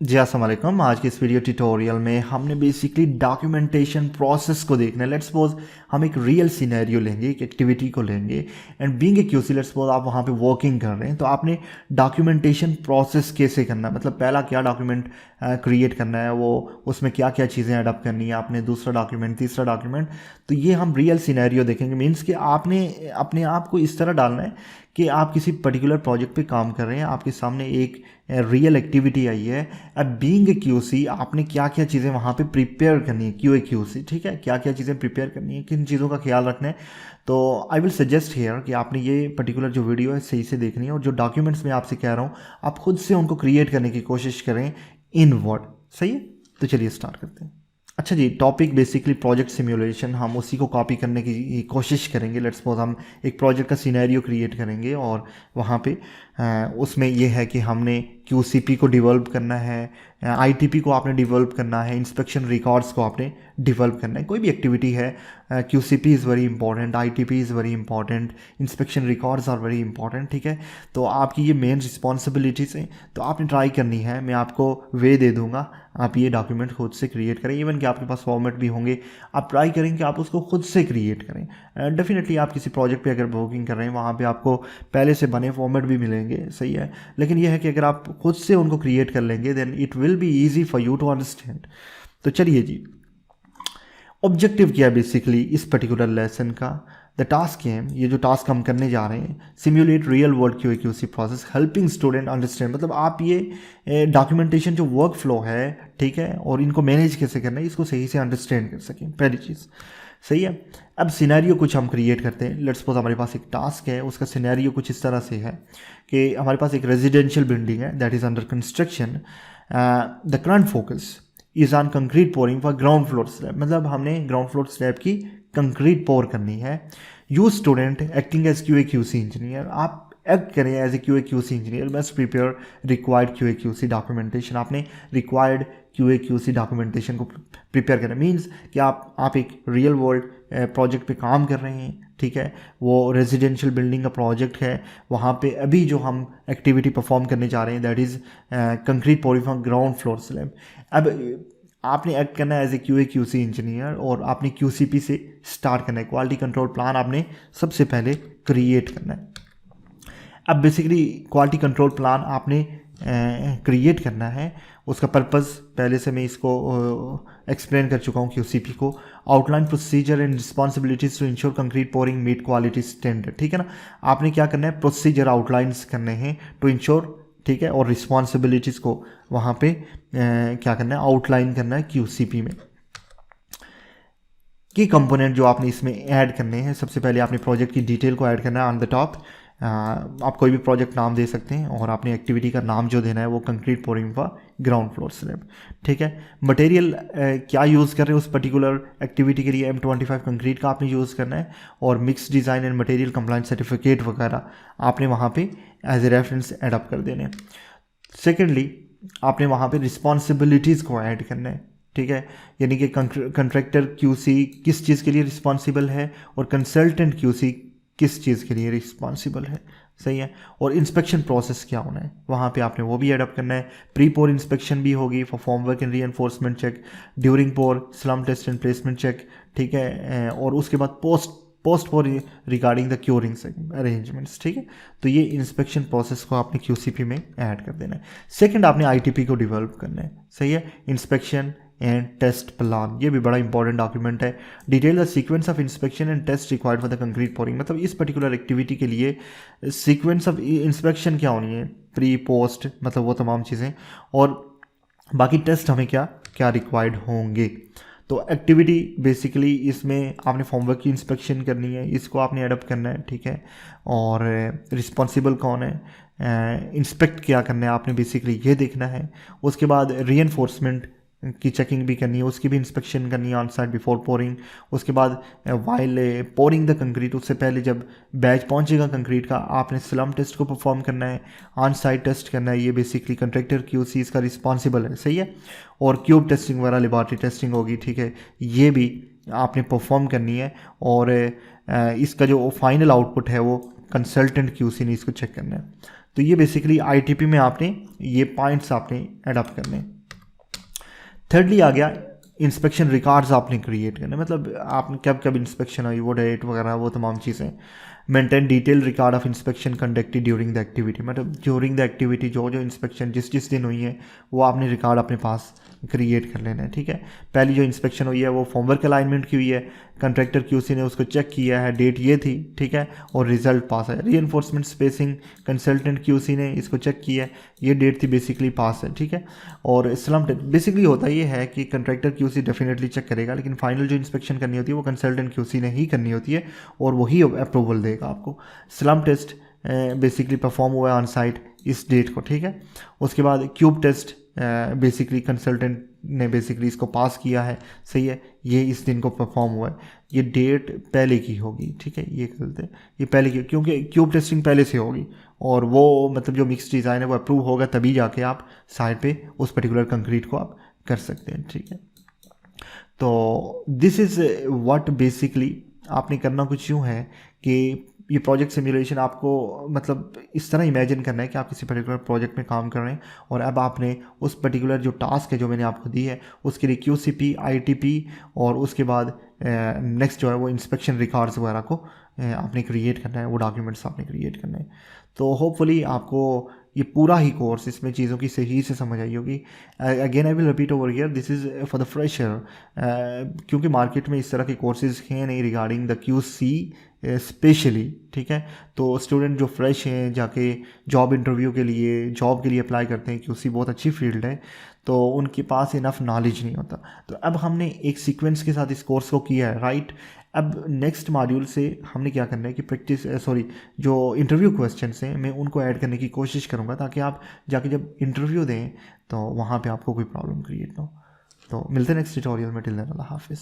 जी अस्सलाम वालेकुम। आज के इस वीडियो ट्यूटोरियल में हमने बेसिकली डॉक्यूमेंटेशन प्रोसेस को देखना है। लेट्स सपोज हम एक रियल सिनेरियो लेंगे, एक एक्टिविटी को लेंगे and being a QC, let's suppose आप वहाँ पे वर्किंग कर रहे हैं, तो आपने डॉक्यूमेंटेशन प्रोसेस कैसे करना है, मतलब पहला क्या डॉक्यूमेंट क्रिएट करना है, वो उसमें क्या क्या चीज़ें अडॉप्ट करनी है आपने, दूसरा डॉक्यूमेंट, तीसरा डॉक्यूमेंट। तो ये हम रियल सिनेरियो देखेंगे। मीन्स कि आपने अपने आप को इस तरह डालना है कि आप किसी पर्टिकुलर प्रोजेक्ट पे काम कर रहे हैं, आपके सामने एक रियल एक्टिविटी आई है। अब बीइंग ए क्यूसी आपने क्या क्या चीज़ें वहाँ पे प्रिपेयर करनी है, क्यू ए क्यूसी, ठीक है, क्या क्या चीज़ें प्रिपेयर करनी है, किन चीज़ों का ख्याल रखना है। तो आई विल सजेस्ट हेयर कि आपने ये पर्टिकुलर जो वीडियो है सही से देखनी है, और जो डॉक्यूमेंट्स मैं आपसे कह रहा हूँ आप खुद से उनको क्रिएट करने की कोशिश करें इन वर्ड। सही है, तो चलिए स्टार्ट करते हैं। अच्छा जी, टॉपिक बेसिकली प्रोजेक्ट सिमुलेशन, हम उसी को कॉपी करने की कोशिश करेंगे। लेट्स सपोज हम एक प्रोजेक्ट का सिनेरियो क्रिएट करेंगे और वहाँ पे उसमें ये है कि हमने क्यूसीपी को डिवेल्प करना है, आईटीपी को आपने डिवेल्प करना है, इंस्पेक्शन रिकॉर्ड्स को आपने डिवेल्प करना है। कोई भी एक्टिविटी है, QCP is very important, ITP is very important, inspection records are very important, ठीक है। तो आपकी ये मेन रिस्पॉन्सिबिलिटीज़ हैं, तो आपने ट्राई करनी है। मैं आपको वे दे दूंगा, आप ये डॉक्यूमेंट खुद से क्रिएट करें। इवन कि आपके पास फॉर्मेट भी होंगे, आप ट्राई करें कि आप उसको खुद से क्रिएट करें। डेफिनेटली आप किसी प्रोजेक्ट पे अगर वर्किंग कर रहे हैं, वहाँ पे आपको पहले से बने फॉर्मेट भी मिलेंगे, सही है। लेकिन यह है कि अगर आप खुद से उनको क्रिएट कर लेंगे then it will be easy for you to understand. तो चलिए जी, ऑब्जेक्टिव क्या है बेसिकली इस पर्टिकुलर लेसन का। द टास्क गेम, ये जो टास्क हम करने जा रहे हैं, simulate real world Q QC process helping student understand, मतलब आप ये डॉक्यूमेंटेशन जो वर्क फ्लो है, ठीक है, और इनको मैनेज कैसे करना है, इसको सही से अंडरस्टैंड कर सकें, पहली चीज़। सही है। अब सिनेरियो कुछ हम क्रिएट करते हैं। लेट्स सपोज हमारे पास एक टास्क है, उसका सिनेरियो कुछ इस तरह से है कि हमारे पास एक रेजिडेंशियल बिल्डिंग है that is under construction. The current focus is on concrete pouring for ground floor slab, मतलब हमने ग्राउंड फ्लोर स्लैब की कंक्रीट पोर करनी है। You student acting as Q A Q C engineer, आप act करें as a Q A Q C engineer, must prepare required Q A Q C documentation, आपने required Q A Q C documentation को prepare करना। Means कि आप एक real world project पे काम कर रहे हैं, ठीक है, वो रेजिडेंशियल बिल्डिंग का प्रोजेक्ट है, वहाँ पे अभी जो हम एक्टिविटी परफॉर्म करने जा रहे हैं that is concrete pouring for ground floor slab. अब आपने एक्ट करना है as a Q A Q C engineer, और आपने क्यू सी पी से स्टार्ट करना है। क्वालिटी कंट्रोल प्लान आपने सबसे पहले क्रिएट करना है। अब बेसिकली क्वालिटी कंट्रोल प्लान आपने क्रिएट करना है, उसका पर्पज़ पहले से मैं इसको एक्सप्लेन कर चुका हूँ क्यूसीपी को। Outline procedure and responsibilities to ensure concrete pouring meet quality standard, ठीक है ना। आपने क्या करना है, प्रोसीजर आउटलाइंस करने हैं टू इंश्योर, ठीक है, और रिस्पॉन्सिबिलिटीज़ को वहाँ पे क्या करना है, आउटलाइन करना है क्यूसीपी में। की कंपोनेंट जो आपने इसमें ऐड करने हैं, सबसे पहले आपने प्रोजेक्ट की डिटेल को ऐड करना है ऑन द टॉप। आप कोई भी प्रोजेक्ट नाम दे सकते हैं, और आपने एक्टिविटी का नाम जो देना है वो concrete pouring for ground floor slab, ठीक है। मटेरियल क्या यूज़ कर रहे हैं उस पर्टिकुलर एक्टिविटी के लिए, M25 कंक्रीट का आपने यूज़ करना है, और mix design and material compliance certificate वगैरह आपने वहाँ पे एज ए रेफरेंस एडअप कर देने हैं। सेकेंडली आपने वहाँ पे रिस्पॉन्सिबिलिटीज़ को ऐड करना है, ठीक है, यानी कि कंट्रैक्टर क्यूसी किस चीज़ के लिए रिस्पॉन्सिबल है, और कंसल्टेंट क्यूसी किस चीज़ के लिए रिस्पॉन्सिबल है, सही है। और इंस्पेक्शन प्रोसेस क्या होना है, वहाँ पे आपने वो भी एडअप करना है। प्री पोर इंस्पेक्शन भी होगी for formwork and reinforcement check, during pour slump test and placement check, ठीक है, और उसके बाद post for regarding the curing arrangements, ठीक है। तो ये इंस्पेक्शन प्रोसेस को आपने क्यूसीपी में ऐड कर देना है। सेकंड आपने आईटीपी को डेवलप करना है, सही है, इंस्पेक्शन एंड टेस्ट प्लान, ये भी बड़ा इंपॉर्टेंट डॉक्यूमेंट है। Detail the sequence of inspection and test required for the concrete pouring, मतलब इस पर्टिकुलर एक्टिविटी के लिए सीक्वेंस ऑफ इंस्पेक्शन क्या होनी है, प्री पोस्ट, मतलब वो तमाम चीज़ें, और बाकी टेस्ट हमें क्या क्या रिक्वायर्ड होंगे। तो एक्टिविटी बेसिकली इसमें आपने फॉर्मवर्क की इंस्पेक्शन करनी है, इसको आपने एडअप करना है, ठीक है, और रिस्पॉन्सिबल कौन है, इंस्पेक्ट क्या करना है आपने बेसिकली ये देखना है। उसके बाद रीएनफोर्समेंट की चेकिंग भी करनी है, उसकी भी इंस्पेक्शन करनी है ऑन साइड बिफोर पोरिंग। उसके बाद वाइल पोरिंग द कंक्रीट, उससे पहले जब बैच पहुंचेगा कंक्रीट का, आपने स्लम टेस्ट को परफॉर्म करना है, ऑन साइड टेस्ट करना है, ये बेसिकली कंट्रैक्टर क्यूसी इसका रिस्पॉन्सिबल है, सही है। और क्यूब टेस्टिंग वगैरह लेबॉरेटरी टेस्टिंग होगी, ठीक है, ये भी आपने परफॉर्म करनी है। और इसका जो फाइनल आउटपुट है वो कंसल्टेंट क्यूसी ने इसको चेक करना है। तो ये बेसिकली आईटीपी में आपने ये पॉइंट्स आपने एडॉप्ट करने। थर्डली आ गया इंस्पेक्शन रिकॉर्ड्स आपने क्रिएट करने, मतलब आपने कब कब इंस्पेक्शन हुई, वो डेट वगैरह, वो तमाम चीज़ें। Maintain detail record of inspection conducted during the activity, मतलब ड्यूरिंग द एक्टिविटी जो जो इंस्पेक्शन जिस जिस दिन हुई है वो आपने रिकॉर्ड अपने पास क्रिएट कर लेना है, ठीक है। पहली जो इंस्पेक्शन हुई है वो फॉर्मवर्क अलाइनमेंट की हुई है, कंट्रैक्टर क्यूसी ने उसको चेक किया है, डेट ये थी, ठीक है, और रिजल्ट पास है। रीइंफोर्समेंट स्पेसिंग कंसल्टेंट क्यूसी ने इसको चेक किया है, ये डेट थी, बेसिकली पास है, ठीक है। और स्लम बेसिकली होता ये है कि कंट्रैक्टर क्यूसी डेफिनेटली चेक करेगा, लेकिन फाइनल जो इंस्पेक्शन करनी होती है वो कंसल्टेंट क्यूसी ने ही करनी होती है और वही अप्रूवल देगा आपको। स्लम टेस्ट बेसिकली परफॉर्म हुआ है ऑन साइट इस डेट को, ठीक है। उसके बाद क्यूब टेस्ट बेसिकली कंसल्टेंट ने बेसिकली इसको पास किया है, सही है, ये इस दिन को परफॉर्म हुआ है, ये डेट पहले की होगी, ठीक है, ये करते हैं, ये पहले की, क्योंकि क्यूब टेस्टिंग पहले से होगी और वो मतलब जो मिक्स डिज़ाइन है वो अप्रूव होगा तभी जाके आप साइड पे उस पर्टिकुलर कंक्रीट को आप कर सकते हैं, ठीक है। तो दिस इज़ व्हाट बेसिकली आपने करना कुछ यूँ है कि ये प्रोजेक्ट सिमुलेशन आपको मतलब इस तरह इमेजिन करना है कि आप किसी पर्टिकुलर प्रोजेक्ट में काम कर रहे हैं और अब आपने उस पर्टिकुलर जो टास्क है जो मैंने आपको दी है उसके लिए क्यूसीपी, आईटीपी और उसके बाद नेक्स्ट जो है वो इंस्पेक्शन रिकॉर्ड्स वगैरह को आपने क्रिएट करना है, वो डॉक्यूमेंट्स आपने क्रिएट करना है। तो होपफुली आपको ये पूरा ही कोर्स इसमें चीज़ों की सही से समझ आई होगी। Again I will repeat over here, this is for the fresher, क्योंकि मार्केट में इस तरह के कोर्सेज हैं नहीं रिगार्डिंग द क्यूसी स्पेशली, ठीक है। तो स्टूडेंट जो फ्रेश हैं जाके जॉब इंटरव्यू के लिए जॉब के लिए अप्लाई करते हैं, क्यूसी बहुत अच्छी फील्ड है, तो उनके पास इनफ नॉलेज नहीं होता। तो अब हमने एक सीक्वेंस के साथ इस कोर्स को किया है, राइट। अब नेक्स्ट मॉड्यूल से हमने क्या करना है कि प्रैक्टिस जो इंटरव्यू क्वेश्चंस हैं मैं उनको ऐड करने की कोशिश करूँगा ताकि आप जाके जब इंटरव्यू दें तो वहाँ पे आपको कोई प्रॉब्लम क्रिएट ना हो। तो मिलते हैं नेक्स्ट ट्यूटोरियल में, टिल देन अल्लाह हाफिज़।